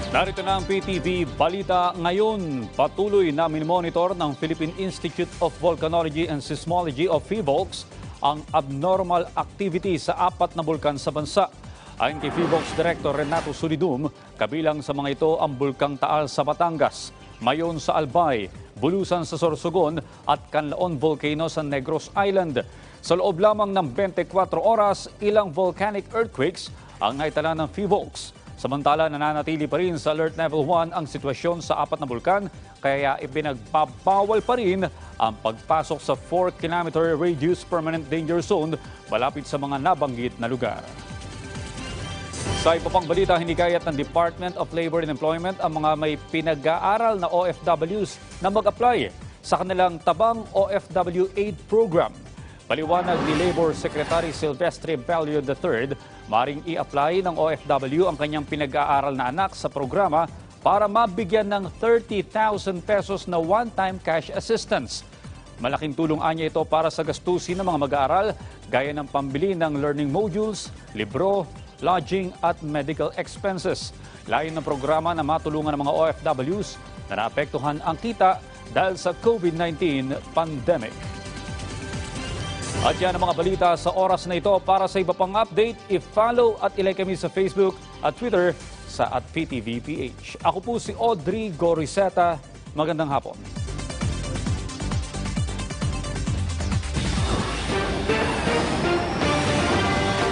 Narito na ang PTV Balita ngayon. Patuloy na minomonitor ng Philippine Institute of Volcanology and Seismology of PHIVOLCS ang abnormal activity sa 4 na bulkan sa bansa. Ayon kay PHIVOLCS Director Renato Solidum, kabilang sa mga ito ang Bulkang Taal sa Batangas, Mayon sa Albay, Bulusan sa Sorsogon at Canlaon Volcano sa Negros Island. Sa loob lamang ng 24 oras, ilang volcanic earthquakes ang naitala ng PHIVOLCS. Samantala, nananatili pa rin sa Alert Level 1 ang sitwasyon sa 4 na bulkan, kaya ipinagbabawal pa rin ang pagpasok sa 4-kilometer radius permanent danger zone malapit sa mga nabanggit na lugar. Sa iba pang balita, hinikayat ng Department of Labor and Employment ang mga may pinag-aaral na OFWs na mag-apply sa kanilang Tabang OFW Aid Program. Paliwanag ni Labor Secretary Silvestre Bello III, maring i-apply ng OFW ang kanyang pinag-aaral na anak sa programa para mabigyan ng 30,000 pesos na one-time cash assistance. Malaking tulong anya ito para sa gastusin ng mga mag-aaral gaya ng pambili ng learning modules, libro, lodging at medical expenses. Layon ng programa na matulungan ng mga OFWs na naapektuhan ang kita dahil sa COVID-19 pandemic. At yan ang mga balita sa oras na ito. Para sa iba pang update, i-follow at ilike kami sa Facebook at Twitter sa @PTVPH. Ako po si Audrey Goriseta. Magandang hapon.